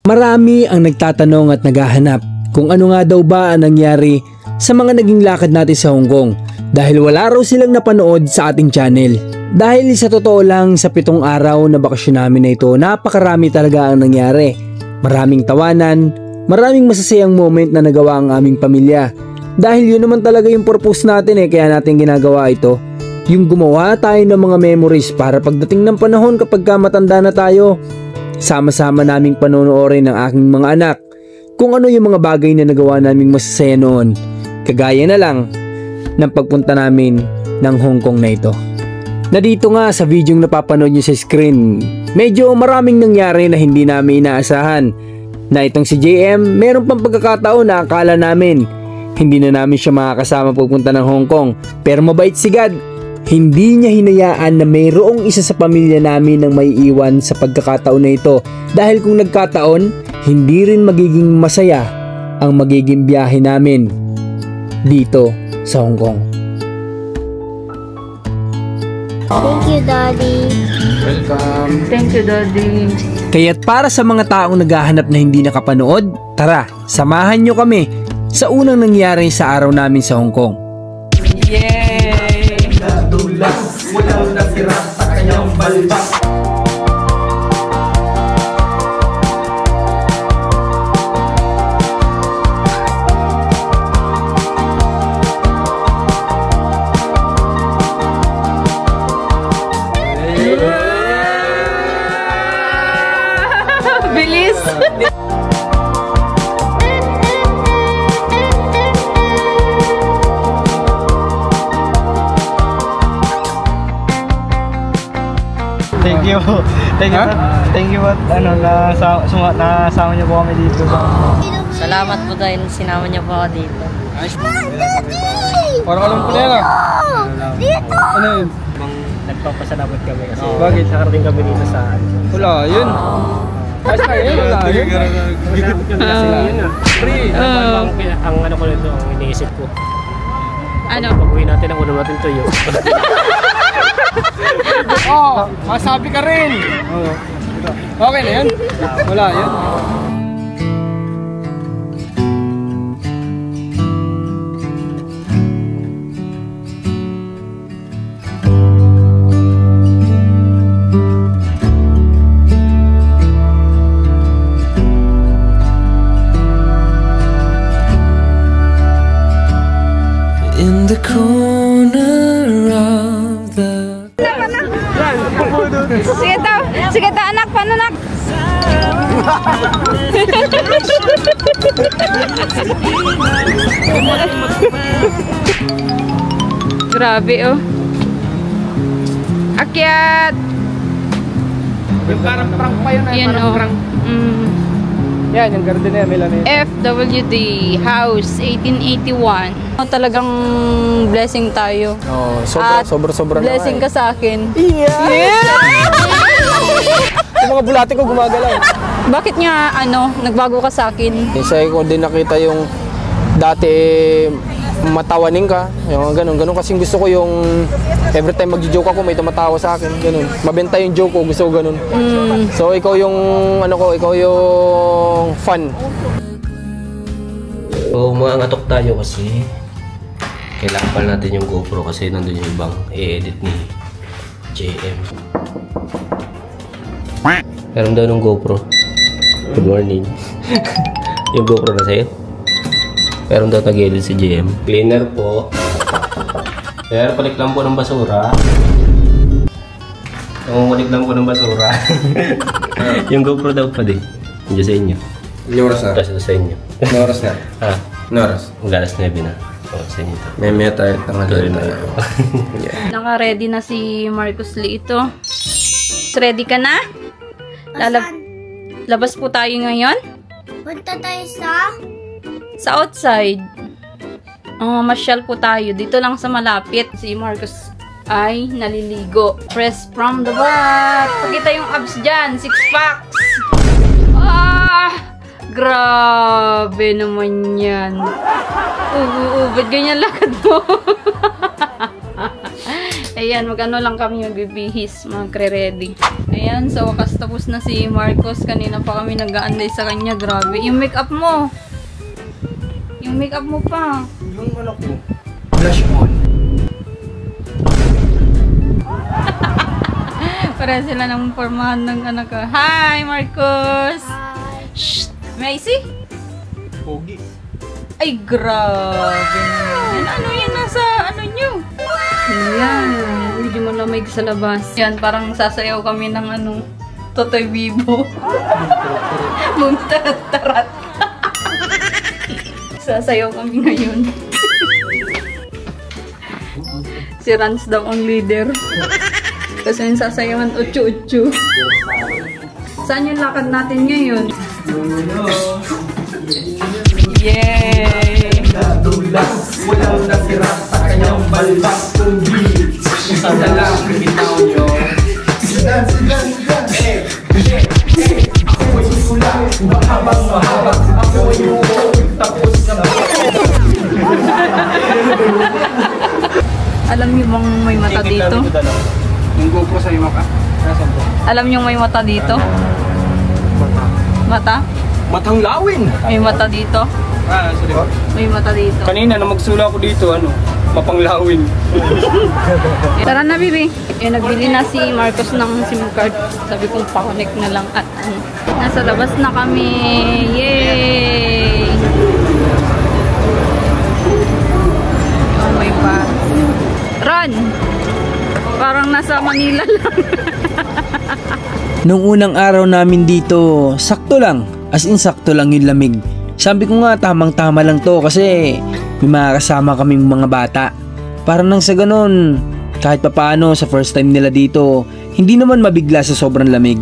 Marami ang nagtatanong at naghahanap kung ano nga daw ba ang nangyari sa mga naging lakad natin sa Hong Kong dahil wala raw silang napanood sa ating channel. Dahil sa totoo lang sa 7 araw na bakasyon namin na ito, napakarami talaga ang nangyari. Maraming tawanan, maraming masasayang moment na nagawa ang aming pamilya. Dahil yun naman talaga yung purpose natin kaya natin ginagawa ito. Yung gumawa tayo ng mga memories para pagdating ng panahon kapag matanda na tayo, sama-sama naming panonoorin ng aking mga anak kung ano yung mga bagay na nagawa naming masasaya noon. Kagaya na lang ng pagpunta namin ng Hong Kong na ito. Na dito nga sa video yung napapanood nyo sa screen, medyo maraming nangyari na hindi namin inaasahan. Na itong si JM, meron pang pagkakataon na akala namin hindi na namin siya makakasama pagpunta ng Hong Kong. Pero mabait si God, hindi niya hinayaan na mayroong isa sa pamilya namin ang may iwan sa pagkakataon na ito. Dahil kung nagkataon, hindi rin magiging masaya ang magiging biyahe namin dito sa Hong Kong. Thank you, Daddy. Welcome. Thank you, Daddy. Kaya't para sa mga taong naghahanap na hindi nakapanood, tara, samahan nyo kami sa unang nangyari sa araw namin sa Hong Kong. Yay! Nadulas, walang nasira sa kanyang balbas. Bilis! Thank you. Thank you at nasama niyo po kami dito. Salamat po dahil sinama niyo po ako dito. Parang alam ko na yan Dito! Ano yun? Nagpapasalamat kami kasi Bakit? nakarating kami dito sa Wala, yun. Basta yun, wala yun. Free! Ang ano ko nito, ang iniisip ko. Ano? Pag-uwi natin ang ulam natin tuyo. Masabi ka rin. Okay na yun? Wala yun. In the corner of the... Sige ta anak, paano nak? Grabe oh. Akyat. Yung parang prank pa yun. Yan Parang oh. prank. Yan, yung garden na yan, may lamesa. FWD House 1881. Talagang blessing tayo. Oh, sobra Blessing ka sa akin. Yung mga bulate ko gumagalaw. Bakit nga nagbago ka sa akin? Isa ko din nakita yung dati matawanin ka. Yung ganun kasing gusto ko yung every time magjo-joke ako may tumatawa sa akin, ganun. Mabenta yung joke ko, gusto ko ganun. So ikaw yung ikaw yung fun. So umangatok tayo kasi kailangan pa natin yung GoPro kasi nandun yung ibang i-edit ni JM. Meron daw ng GoPro. Good morning. Yung GoPro na sa'yo. Meron daw nag-edit si JM. Cleaner po. Pero palik lang po ng basura. Nangungulik lang po ng basura. Yung GoPro daw pa din. Diyan sa inyo. Yung oras na? Tapos ito sa inyo. Yung oras na? Ha? Yung oras? Galas 9 na. O, sa inyo ito. May tayo tanghalian na. Naka-ready na si Marcos Lee ito. Ready ka na? Labas po tayo ngayon? Punta tayo Sa outside. Masyal po tayo. Dito lang sa malapit. Si Marcos ay naliligo. Press from the back. Pakita yung abs dyan. 6 packs. Grabe naman yan. Ba't ganyan lakad mo? Ayan, mag-ano lang kami, magbibihis, magre-ready. Ayan, sa wakas tapos na si Marcos. Kanina pa kami nag-aanday sa kanya. Grabe. Yung makeup mo. Yung makeup mo pa. Yung ano ko, blush on. Para sila ng formahan ng anak ko. Hi, Marcos! Hi. Shh! May I see? Pogi. Ay, grabe naman. Ano yan nasa ano nyo? Ayan. Medyo malamig sa labas. Yan, parang sasayaw kami ng ano, Totoy Bibo. Mumtarat-tarat. Sasayaw kami ngayon. Si Rans daw ang leader. Kasi yung sasayawan, utsu-utsu. Saan yung lakad natin ngayon? Yay! Walang natira sa kanyang balbas kundi isa na lang bitaw nyo. Sigan! Ako'y susula, mahabang ako'y yuko, tapos na Alam niyo bang may mata dito? Yung GoPro sa ima ka? Nasaan po? Alam niyo may mata dito? Mata? Matang lawin! May mata dito? Sorry. May mata dito. Kanina na magsula ako dito, mapanglawin. Tara na, Bibi. Nagbili na si Marcos ng SIM card. Sabi kong pa-connect na lang at nasa labas na kami. Yay! Oh my God. Run! Parang nasa Manila lang. Nung unang araw namin dito, sakto lang. As in, sakto lang yung lamig. Sabi ko nga, tamang-tama lang to kasi may mga kasama kaming mga bata. Para nang sa ganun, kahit papaano sa first time nila dito, hindi naman mabigla sa sobrang lamig.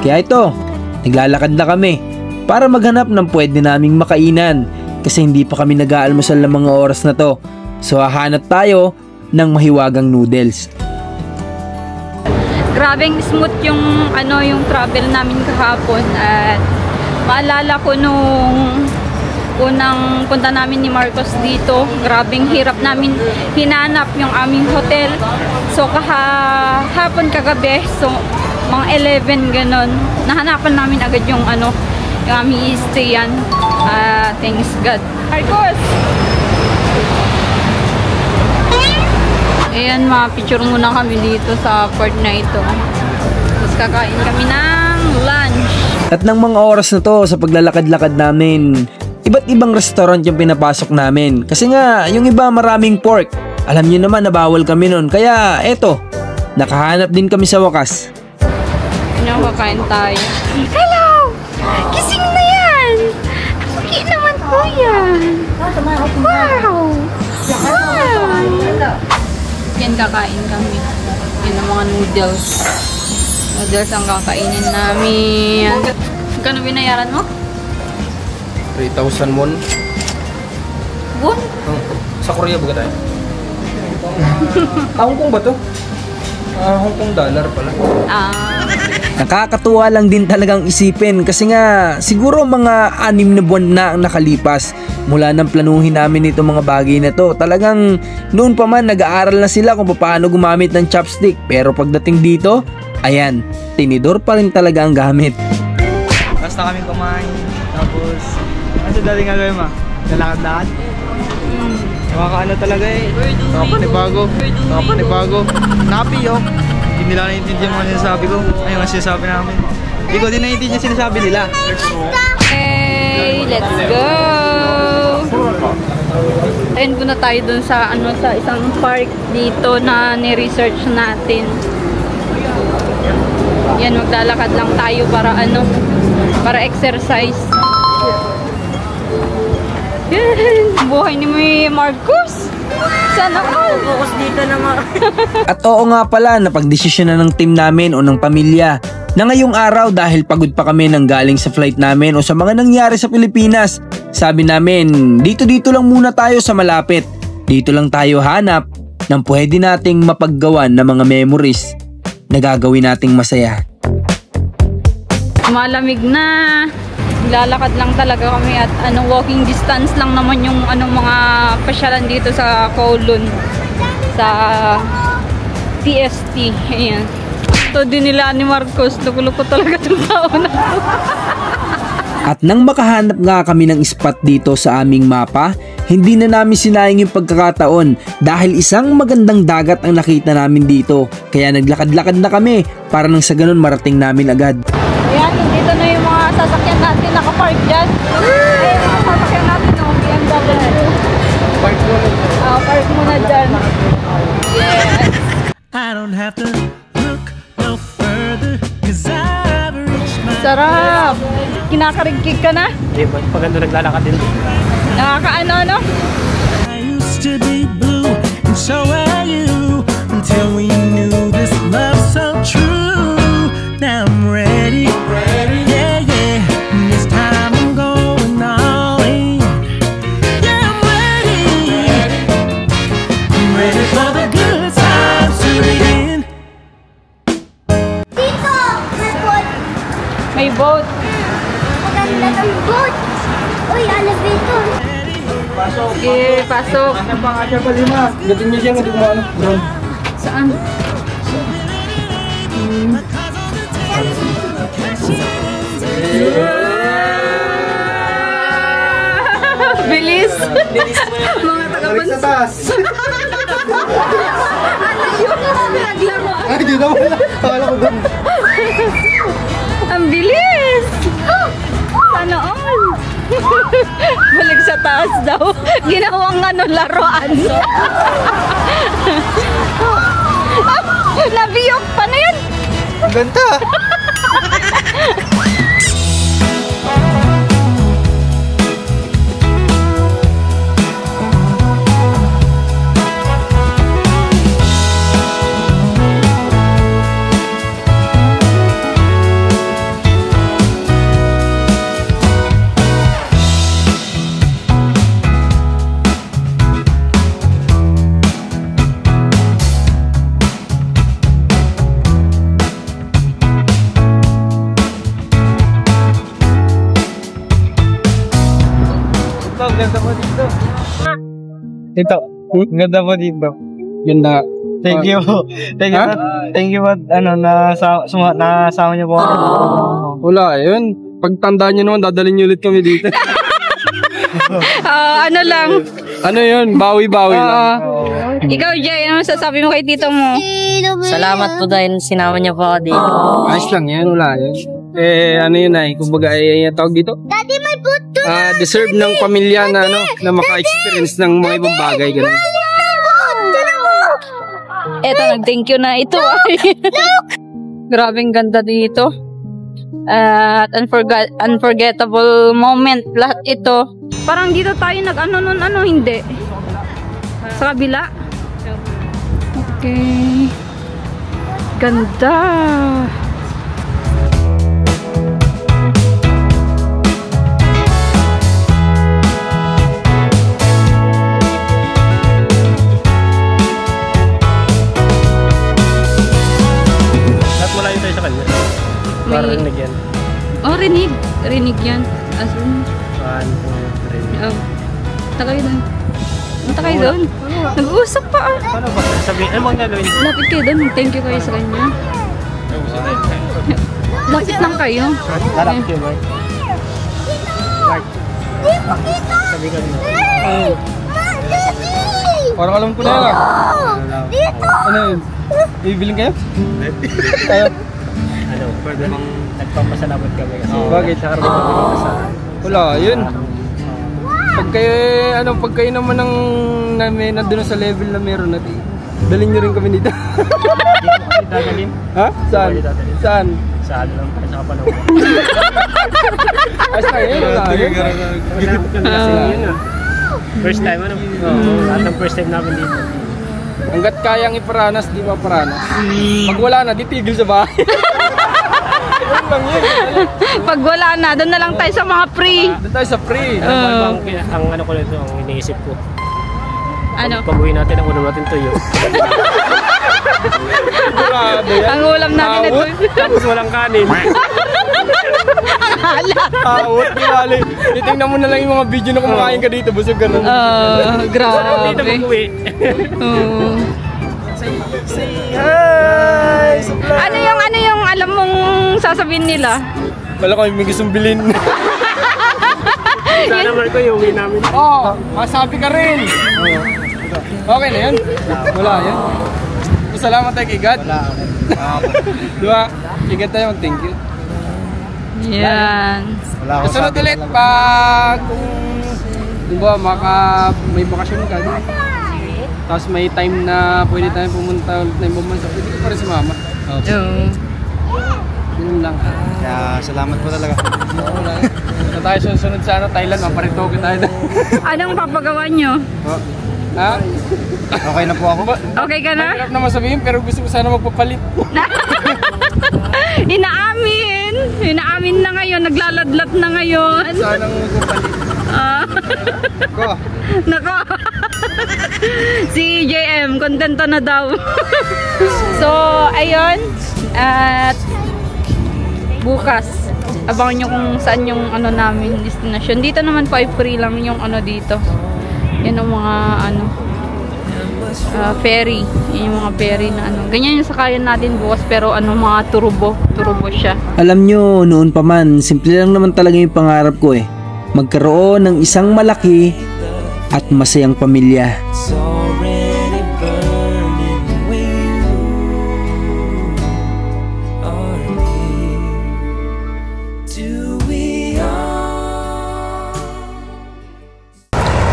Kaya ito, naglalakad na kami para maghanap ng pwede naming makainan kasi hindi pa kami nag-aalmusal ng mga oras na to. So hahanap tayo ng mahiwagang noodles. Grabeng smooth yung yung travel namin kahapon at maalala ko nung unang punta namin ni Marcos dito, grabeng hirap namin hinanap yung aming hotel. So kahapon kagabi, so mga 11 ganon, nahanapan namin agad yung yung aming i-stayan. Thanks God. Marcos! Ayan, picture muna kami dito sa port na ito. Tapos kakain kami ng lunch. At ng mga oras na to sa paglalakad-lakad namin, iba't ibang restaurant yung pinapasok namin. Kasi nga, yung iba maraming pork. Alam niyo naman na bawal kami nun. Kaya eto, nakahanap din kami sa wakas. Kakain tayo. Hello! Gising na yan! Suki naman po yan! Wow! Wow! Yan, kakain kami. Yan ang mga noodles. Noodles ang kakainin namin. Magkano binayaran mo? 3,000 won. Won? Sa Korea ba tayo? Hong Kong ba to? Hong Kong dollar pala. Nakakatuwa lang din talagang isipin kasi nga siguro mga 6 na buwan na ang nakalipas mula nang planuhin namin itong mga bagay na to. Talagang noon pa man nag-aaral na sila kung paano gumamit ng chopstick, pero pagdating dito, ayan, tinidor pa rin talaga ang gamit. Basta kami kumain, tapos ano daling gagawin mo? Lalakad-lakad? Nakakaano talaga eh. Nakapanibago. Napi oh. Hindi nila naiintindihan yung mga sinasabi ko. Ayun ang sinasabi namin. Hindi ko din naiintindihan yung sinasabi nila. Okay, let's go! Ayun, punta tayo dun sa sa isang park dito na ni-research natin. Yan, maglalakad lang tayo para para exercise. Yan, buhay ni Marcos. Sana all. Focus dito naman. At oo nga pala, napagdesisyon na ng team namin o ng pamilya na ngayong araw dahil pagod pa kami nang galing sa flight namin o sa mga nangyari sa Pilipinas, sabi namin dito lang muna tayo sa malapit. Dito lang tayo hanap ng pwede nating mapaggawan ng mga memories na gagawin nating masaya. Malamig na. Lalakad lang talaga kami at walking distance lang naman yung mga pasyalan dito sa Kowloon. Sa TST. Ayan. Ito din nila ni Marcos. Luko-luko talaga itong tao na to. At nang makahanap nga kami ng spot dito sa aming mapa, hindi na namin sinayang yung pagkakataon dahil isang magandang dagat ang nakita namin dito. Kaya naglakad-lakad na kami para nang sa ganun marating namin agad. Ayan, dito na yung mga sasakyan natin nakapark dyan. Ayan, mga sasakyan natin ng BMW. Park muna dyan. Yes. I don't have to look no further, 'cause I've reached my Sarap! Kinakarigkig ka na? Hindi ba? Pag ano naglalakad din. Nakakaano-ano? I used to be blue, and so were you, until we knew this love so true. Now I'm ready, yeah, yeah. This time I'm going all in. Yeah, I'm ready for the good times to begin. Dito! May boat. May boat. Maganda ng boat. Uy, elevator. Okay, pasok. Gating niya siya, gating mo ano? Drone. Saan? Bilis! Mga taga-bansa. taas. Ay, di na wala. Akala ko doon. Ang bilis! Sana all! Balik sa taas daw. Ginawang ano, laruan. Nabiyok pa na yan! Ang ganda. Ganda mo dito. Ito, ganda mo dito. Ganda. Thank you. Thank you. Thank you nasama niyo po ako. Wala, yun. Pagtandaan niyo naman, dadalhin niyo ulit kami dito. Ano lang. Ano yun? Bawi-bawi lang. Ikaw, Jay, ano sasabi mo kay tito mo? Salamat po dahil sinama niyo po ako dito. Ayos lang yan, wala yan. Ano yun ay, kumbaga tawag dito? Daddy, may boat to. Deserve ng pamilya na na maka-experience ng mga ibang bagay ganun. Eto, nag-thank you na ito. Grabing ganda dito. At unforgettable moment lahat ito. Parang dito tayo nag-ano nun, hindi. Sa kabila. Okay. Ganda. Para rinig yan. Oh, rinig. Rinig yan. As in. Oh. Punta kayo doon. Punta kayo doon. Nag-uusap pa ah. Paano ba? Sabihin, ano mga gagawin? Lapit kayo doon. Thank you kayo sa kanya. Lapit lang kayo. Harap kayo, Mark. Mark. Sabi ka rin. Parang alam ko na yun. Dito! Ano yun? Ibibiling kayo? Tayo. Ano, pwede bang nagpapasalamat kami kasi Bakit? Wala, yun. Pag kayo naman ang nandun sa level na meron natin, dalhin nyo rin kami dito. dadalhin? Ha? Saan? Saan? Sa ano lang, sa kapanaw. Basta yun, wala yun. Kasi yun ah. First time ano? Lahat ng first time namin dito. Hanggat kayang iparanas, di ba paranas? Pag wala na, titigil sa bahay. Yun lang yun. Pag wala na, doon na lang tayo sa mga free. Doon tayo sa free. Ang ano ko nito, ang iniisip ko. Ano? Pag-uwi natin, ang ulam natin tuyo. Sigurado yan. Ang ulam natin ito. Tapos walang kanin. Awot, ginali. Titingnan mo na lang yung mga video na kumakain ka dito, busog ka nun. Grabe. Dito mag-uwi. Say hi! Ano yung alam mong sasabihin nila? Wala kami may gustong bilhin. Sana Marco, yung uwi namin. Oo, masabi ka rin. Okay na yun? Wala yan. Salamat tayo kay God. Wala. Diba? Kay God tayo mag-thank you. Yan. Kasunod ulit pag kung diba, may bakasyon ka. Tapos may time na pwede tayong pumunta ulit na yung bumansa. Pwede ko pa rin si mama. Oo. Yun lang. Kaya salamat po talaga. Na tayo sunod sa Thailand, maparitoke tayo. Anong papagawa nyo? Ha? Okay na po ako. Okay ka na? Mahirap naman sabihin pero gusto ko sana magpapalit. Inaamin na ngayon, naglaladlat na ngayon. Sana magpapalit. Ko. Nako. Si JM, kontento na daw. So, ayun. At bukas, abangan nyo kung saan yung ano namin destination. Dito naman po ay free lang yung ano dito. Yan ang mga ano ferry. Yan yung mga ferry na ano. Ganyan yung sakayan natin bukas pero ano mga turbo siya. Alam nyo, noon pa man, simple lang naman talaga yung pangarap ko eh. Magkaroon ng isang malaki at masayang pamilya.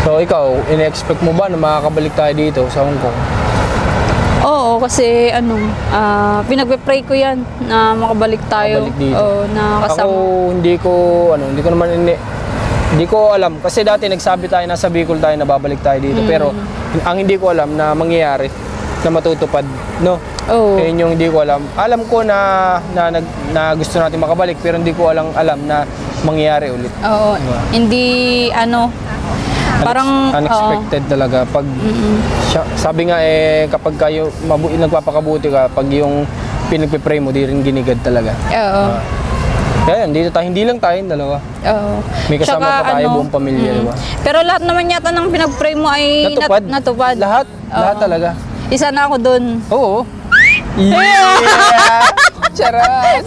So ikaw, ina-expect mo ba na makakabalik tayo dito sa Hong Kong? Oo, kasi ano, pinagpe-pray ko yan na makabalik tayo. Makabalik dito. Oo, na kasama. Ako hindi ko alam kasi dati nagsabi tayo nasa Bicol tayo na babalik tayo dito pero ang hindi ko alam na mangyayari na matutupad, no? Oo. Yun yung hindi ko alam. Alam ko na gusto natin makabalik pero hindi ko alam na mangyayari ulit. Oo, hindi ano parang unexpected talaga pag sabi nga kapag kayo nagpapakabuti ka pag yung pinagpe-pray mo di rin ginigad talaga. Oo. Kaya dito tayo, hindi lang tayo dalawa. Oo. May kasama Tsaka, pa tayo ano, buong pamilya, di ba? Pero lahat naman yata ng pinag-pray mo ay natupad. Lahat talaga. Isa na ako dun. Oo. Yeah! Charot!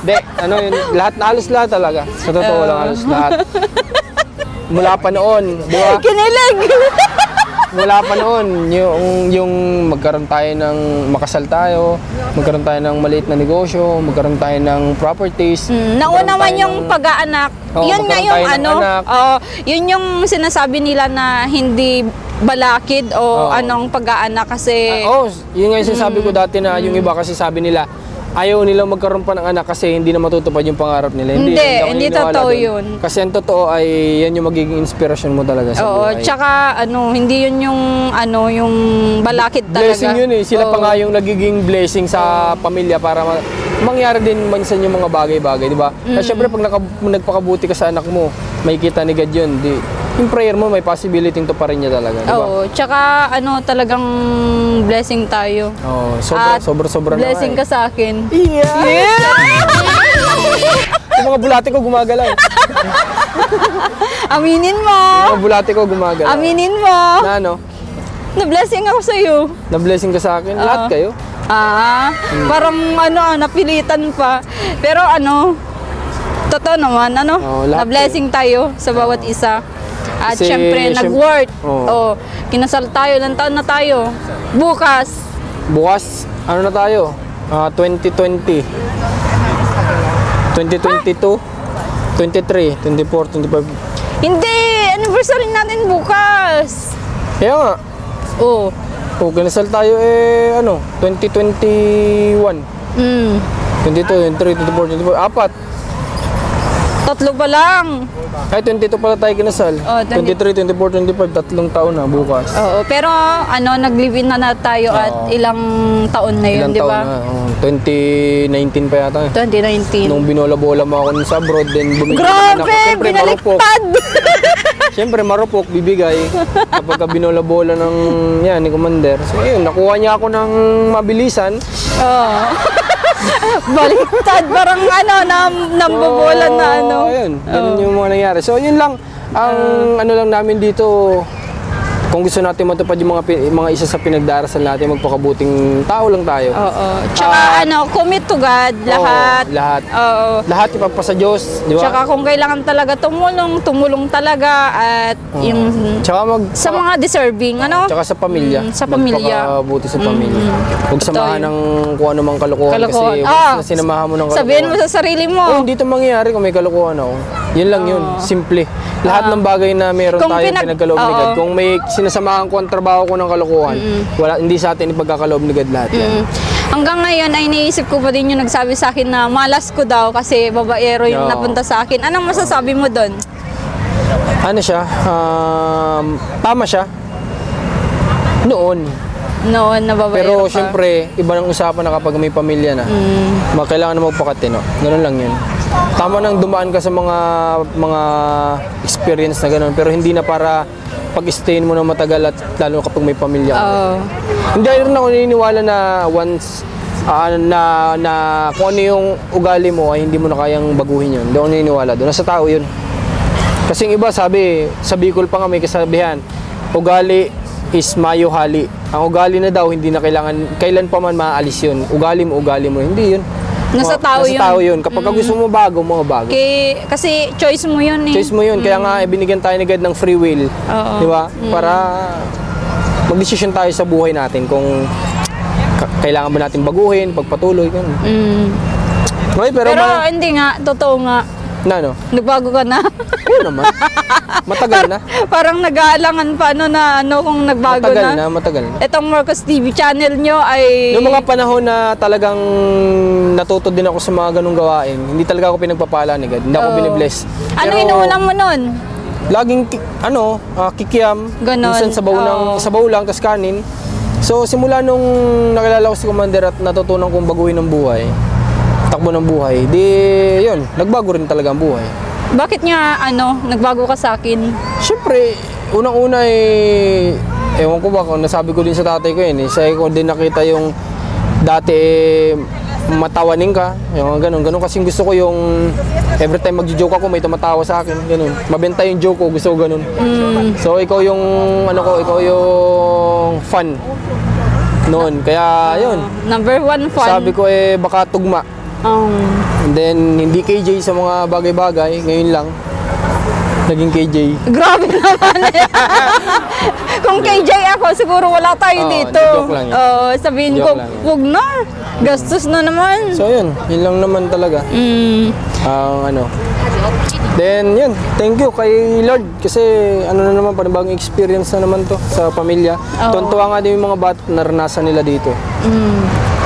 De, ano yun, halos lahat talaga. Sa totoo lang, halos lahat. Mula pa noon, di ba? Kinilig! Mula pa noon, yung magkaroon tayo ng makasal tayo, magkaroon tayo ng maliit na negosyo, magkaroon tayo ng properties. Nauna naman yung pag-aanak. Yun nga yung ano, yun yung sinasabi nila na hindi balakid o anong pag-aanak kasi... yun nga yung sinasabi ko dati na yung iba kasi sabi nila, ayaw nila magkaroon pa ng anak kasi hindi na matutupad yung pangarap nila. Hindi totoo yun. Kasi ang totoo ay yan yung magiging inspirasyon mo talaga sa buhay. Tsaka ano, hindi yun yung ano, yung balakid talaga. Blessing yun eh. Sila pa nga yung nagiging blessing sa pamilya para mangyari din minsan yung mga bagay-bagay, di ba? Kasi syempre pag nagpakabuti ka sa anak mo, may kita ni God yun. Yung prayer mo, may possibility to pa rin niya talaga, di ba? Oo, tsaka ano, talagang blessing tayo. Oo, sobra na blessing ka sa akin. Yeah! Yung mga bulate ko gumagalaw. Aminin mo! Yung mga bulate ko gumagalaw. Aminin mo! Na ano? Na-blessing ako sa'yo. Na-blessing ka sa akin? Lahat kayo? Parang ano, napilitan pa. Pero ano, totoo naman, ano? Na-blessing tayo sa bawat isa. At syempre, nag-work. Kinasal tayo, ilang taon na tayo? Bukas, ano na tayo? 2020. 2022, 23, 24, 25. Hindi! Anniversary natin bukas! Kaya nga. Oo. Kinasal tayo 2021. 22, 23, 24, 25, 4. Tatlo pa lang. Ay, 22 pala tayo kinasal. 23, 24, 25, 3 taon na bukas. Oo, pero ano, nag-live-in na tayo at ilang taon na yun, di ba? 2019 pa yata. 2019. Nung binola-bola mo ako nun sa abroad, then bumigay Grabe! Siyempre, Binaliktad! Siyempre, marupok, bibigay. Kapag binola-bola ni Commander. So, yun, nakuha niya ako ng mabilisan. Oo. Baliktad, parang ano, nambobolan na ano. Ayun, ganun yung mga nangyari. So, yun lang, ang ano lang namin dito, kung gusto natin matupad yung mga isa sa pinagdarasal natin, magpakabuting tao lang tayo. Oo. Tsaka commit to God, lahat. Oo, lahat. Oo. Lahat ipagpa sa Diyos, di ba? Tsaka kung kailangan talaga tumulong talaga at yung Tsaka sa mga deserving, Tsaka sa pamilya. Sa pamilya. Magpakabuti sa pamilya. Huwag samahan ng kung ano mang kalokohan. Kalokohan. Kasi once na sinamahan mo ng kalokohan. Sabihin mo sa sarili mo. Hindi ito mangyayari kung may kalokohan ako. Yun lang yun. Simple. Lahat ng bagay na meron tayong pinagkaloob ni God. Kung may sinasamahan ko ang trabaho ko ng kalokohan, hindi sa atin ipagkakaloob ni God lahat yan. Hanggang ngayon ay iniisip ko pa din yung nagsabi sa akin na malas ko daw kasi babaero yung napunta sa akin. Anong masasabi mo doon? Ano siya? Tama siya. Noon, na babaero pero ka. syempre, iba ng usapan na kapag may pamilya na. Kailangan na magpakatino. Ganun lang yun. Tama nang dumaan ka sa mga experience na ganun, pero hindi na para pag-stayin mo na matagal at lalo kapag may pamilya. Hindi rin ako naniniwala na once na kung ano yung ugali mo ay hindi mo na kayang baguhin yun. Hindi ako naniniwala doon. Nasa tao yun. Kasi yung iba sabi, sa Bicol pa nga may kasabihan, ugali is mayo hali. Ang ugali na daw, hindi na kailan pa man maaalis yun. Ugali mo, hindi yun. Nasa tao yun. Kapag gusto mo bago. Kasi choice mo yun eh. Choice mo yun. Kaya nga, binigyan tayo ni God ng free will. Di ba? Para mag-desisyon tayo sa buhay natin kung kailangan ba natin baguhin, pagpatuloy. Okay, pero hindi nga, totoo nga. Nagbago ka na? Oo naman. Matagal na. Parang nag-aalangan pa kung nagbago Matagal na. Itong Marcos TV channel nyo ay... Noong mga panahon na talagang natuto din ako sa mga ganung gawain, hindi talaga ako pinagpapala ni God. Hindi ako binibless. Ano inuulam mo nun? Laging, kikiam. Ganon. Minsan sabaw lang, tas kanin. So, simula nung nakilala ko si Commander at natutunan kong baguhin ng buhay, takbo ng buhay, yun, nagbago rin talaga ang buhay. Bakit nga, nagbago ka sa akin? Siyempre, unang-una ewan ko ba, kung nasabi ko din sa tatay ko yun, sa'yo ko din nakita yung dati matawanin ka, yung ganun kasing gusto ko yung every time magjo-joke ako may tumatawa sa akin, ganun. Mabenta yung joke ko, gusto ko ganun. So, ikaw yung, ikaw yung fun noon. Kaya, yun. Number one fun. Sabi ko baka tugma. And then, hindi KJ sa mga bagay-bagay. Ngayon lang, naging KJ. Grabe naman. Kung KJ ako, siguro wala tayo dito. Joke lang yun. Sabihin ko, wag na. Gastos na naman. So, yun lang naman talaga. Then, yun. Thank you kay Lord. Kasi, na naman, panibagong experience na naman to sa pamilya. Tuntua nga din yung mga bata naranasan nila dito.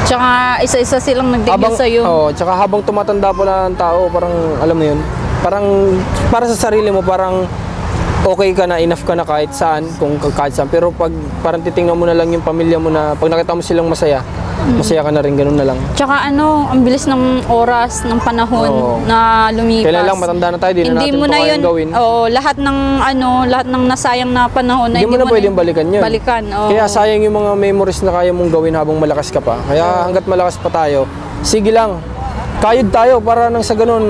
Tsaka isa-isa silang nagdegil sa'yo. Tsaka habang tumatanda pala ng tao, parang alam mo yun, parang para sa sarili mo, parang okay ka na, enough ka na kahit saan, kahit saan. Pero pag parang titingnan mo na lang yung pamilya mo na, pag nakita mo silang masaya, masaya ka na rin, ganun na lang. Tsaka ang bilis ng oras, ng panahon na lumipas. Kailan lang matanda na tayo, di na natin ito kayang gawin. Lahat ng nasayang na panahon na hindi mo na pwedeng balikan yun. Kaya sayang yung mga memories na kaya mong gawin habang malakas ka pa. Kaya hanggat malakas pa tayo, sige lang, kayod tayo para nang sa ganun,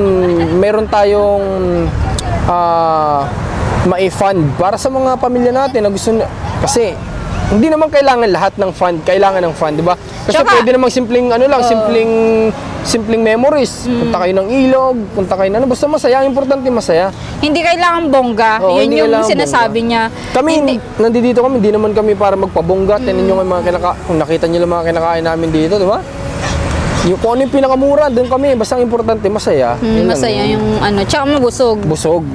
meron tayong ma-fund para sa mga pamilya natin na gusto kasi hindi naman kailangan lahat ng fund, kailangan ng fund, di ba? Kasi pwede namang simpleng simpleng memories. Punta kayo ng ilog, punta kayo basta masaya, ang importante masaya. Hindi kailangan bongga. Yun yung sinasabi niya. Kami, nandito kami, hindi naman kami para magpabongga. Tinan nyo yung mga kung nakita nyo lang mga kinakain namin dito, di ba? Yung kung ano yung pinakamura, doon kami. Basta ang importante, masaya. Masaya yung tsaka mabusog. Busog.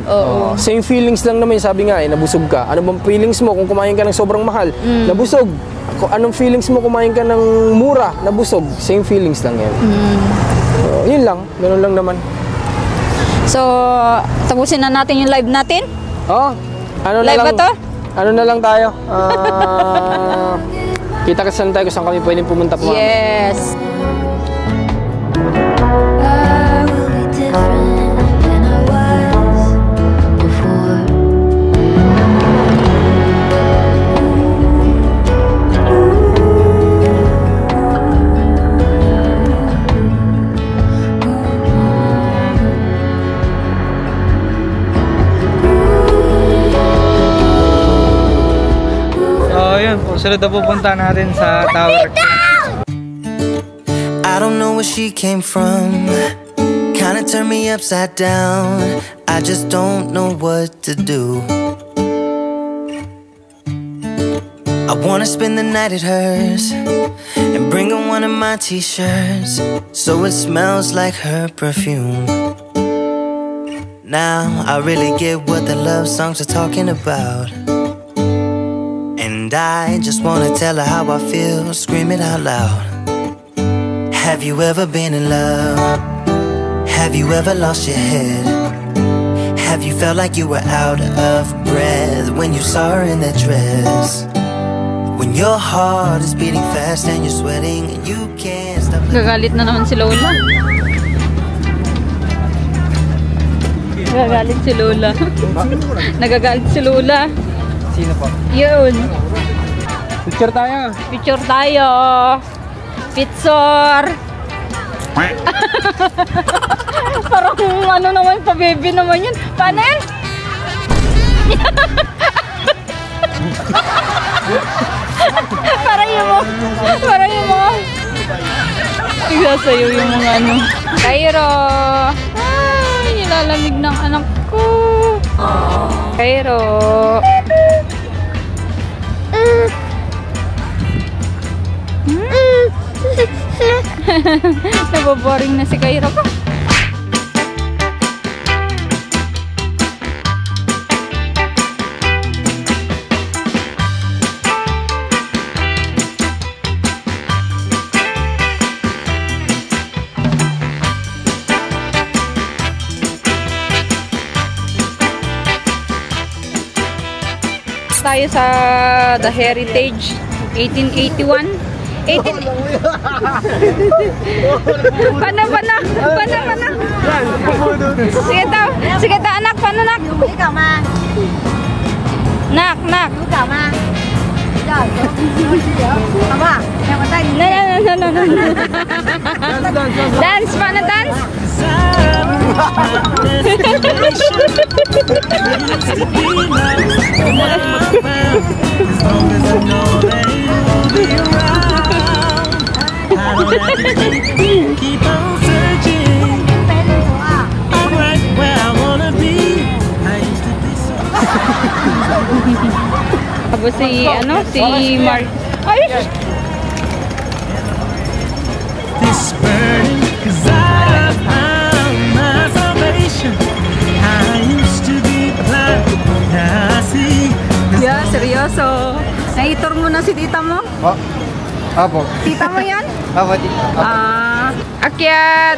Same feelings lang naman, sabi nga nabusog ka. Ano bang feelings mo kung kumain ka ng sobrang mahal? Nabusog. Kung anong feelings mo kumain ka ng mura? Nabusog. Same feelings lang yan. Yun lang. Ganun lang naman. So, tapusin na natin yung live natin? Live ba to? Ano na lang tayo? Kita kasi lang tayo kung saan kami pwedeng pumunta po. Yes. Susunod na pupunta natin sa Tower. I don't know where she came from. Kinda turned me upside down. I just don't know what to do. I wanna spend the night at hers and bring her one of my t-shirts so it smells like her perfume. Now I really get what the love songs are talking about, and I just wanna tell her how I feel, scream it out loud. Have you ever been in love? Have you ever lost your head? Have you felt like you were out of breath when you saw her in that dress? When your heart is beating fast and you're sweating and you can't stop. Gagalit na naman si Lola. Nagagalit si Lola. Nagagalit si Lola. Sino po? Yun. Picture tayo. Picture tayo. Picture. Parang ano naman, pa-baby naman yun. Paano yan? Parang yung mga igsasayo yung mga ano. Cairo. Ay, nilalamig ng anak ko. Cairo. Nababoring na si Cairo ko. Tayo sa The Heritage 1881. Pana. Sige daw anak, paano nak? Ikaw ma. Nak. Ikaw ma. Mama, No. Dance, paano dance? Keep on searching. I'm right where I wanna be. I used to be so. Tapos si Mark. Ay! This burning, 'cause I found my salvation. I used to be blind, now I see. Yeah, seryoso. Naitor mo na si tita mo? Apo. Tita mo yan? Apo, tita. Akyat!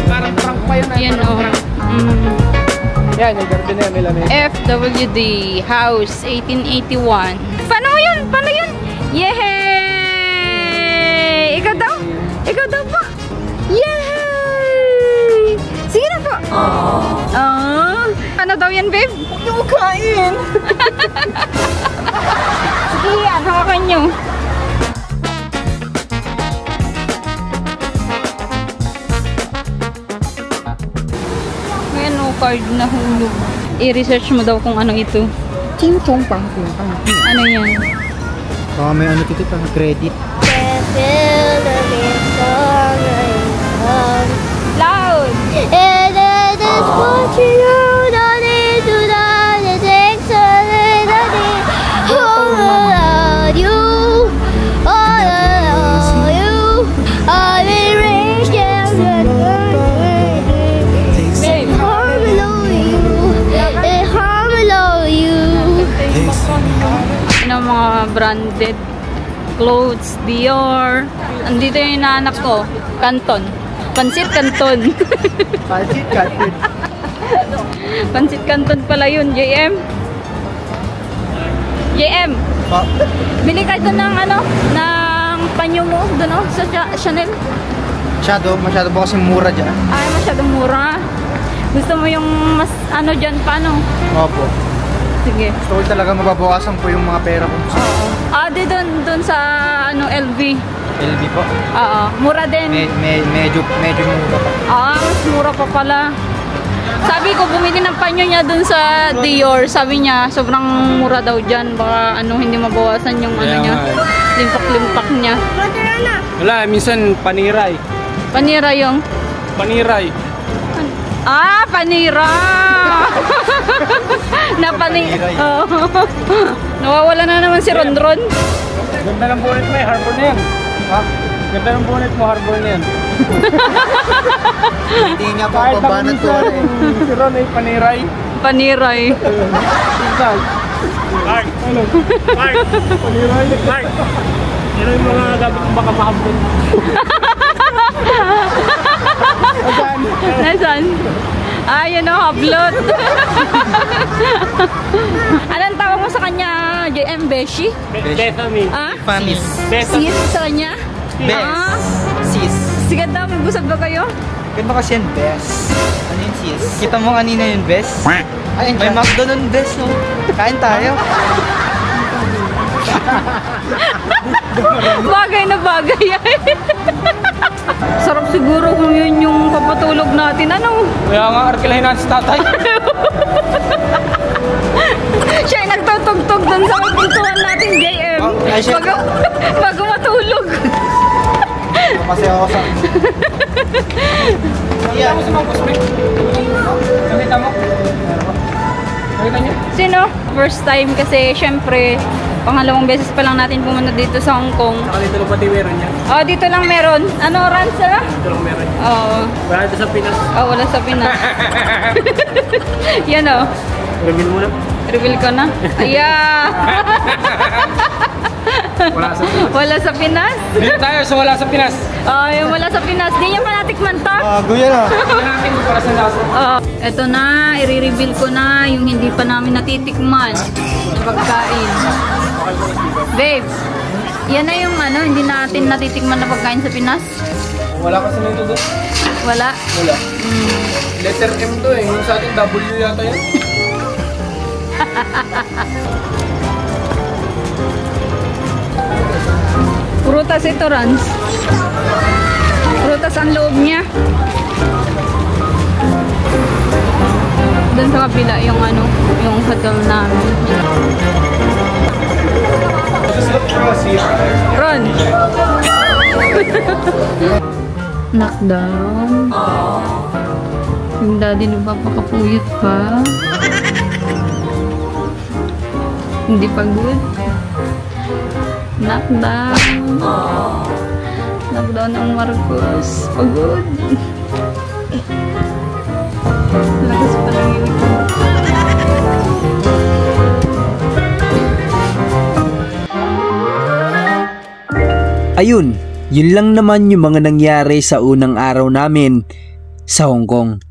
Parang prank pa yun. Yan o. Yan, yung garden na yan nila. FWD House 1881. Paano yun? Yehey! Ikaw daw po. Yehey! Sige na po. Ano daw yan, babe? Huwag niyo kain. Sige yan, hawakan niyo. Ayan o, card na hulog. I-research mo daw kung ano ito. Ching-chong pang. Ano yan? Baka may ano dito pang credit. Loud! Mga branded clothes, Dior. Andito yung inaanak ko, Canton. Pansit Canton. Pansit Canton pala yun, JM. Bili ka doon ng ng panyo mo doon sa Chanel. Masyado ba kasi mura dyan? Ay, masyadong mura. Gusto mo yung mas dyan, paano? Opo. Sige. Gusto ko talaga mababawasan po yung mga pera ko. Oo. bumili doon sa LV. LV po. Oo, mura din. Medyo mura pa. Mas mura pa pala. Sabi ko, bumili ng panyo niya dun sa Dior. Sabi niya, sobrang mura daw dyan. Baka hindi mabawasan yung niya. Limpak-limpak niya. Wala, minsan paniray. Panira yung? Paniray. Panira! Nawawala na naman si Ronron. Ganda ng bonnet mo, harbor na yan. Ha? Ganda ng bonnet mo, harbor na yan. Hindi nga po pabanat ko. Si Ron ay paniray. Paniray. Mark, ano? Mark, paniray. Mark, yan yung mga gamit kong baka mahabon. Nasaan? Yan o, hablot. Anong tawag mo sa kanya, JM? Beshi? Bethany. Famis. Sis sa kanya? Sis. Sige daw, mag-usap ba kayo? Ganda kasi yan, best. Ano yung sis? Kita mo kanina yung best? May McDo nun, best, no? Kain tayo. Bagay na bagay. Sarap siguro kung yun yung papatulog natin. Ano? Kaya nga, arkilahin natin si tatay. Siya ay nagtutugtog dun sa pintuan natin, JM. Bago matulog. Kasi ako sa... Nakita mo si Mang Kusme? Nakita mo? Nakita niyo? Sino? First time kasi syempre pangalawang beses pa lang natin pumunta dito sa Hong Kong. Saka dito lang pati meron niya. Dito lang meron. Ano, Ransa? Dito lang meron. Oo. Wala dito sa Pinas. Wala sa Pinas. Yan o. Reveal mo na. Reveal ko na. Ayan. Wala sa Pinas. Wala sa Pinas? Dito tayo sa wala sa Pinas. Yung wala sa Pinas. Di niya pa natikman to. Guya na. Tignan natin para sa lasa. Ito na. I-reveal ko na yung hindi pa namin natitikman na pagkain. Babe, yan na yung hindi natin natitikman na pagkain sa Pinas. Wala kasi nito doon. Wala? Wala. Letter M to eh. Yung sa atin W yata yun. Prutas ito, Rans. Prutas ang loob niya. Doon sa kabila yung yung hotel namin. Ron! Knockdown. Yung daddy nagpapakapuyot pa. Hindi pagod. Knockdown. Knockdown ang Marcos. Pagod. Lakas pa lang yun. Ayun, yun lang naman yung mga nangyari sa unang araw namin sa Hong Kong.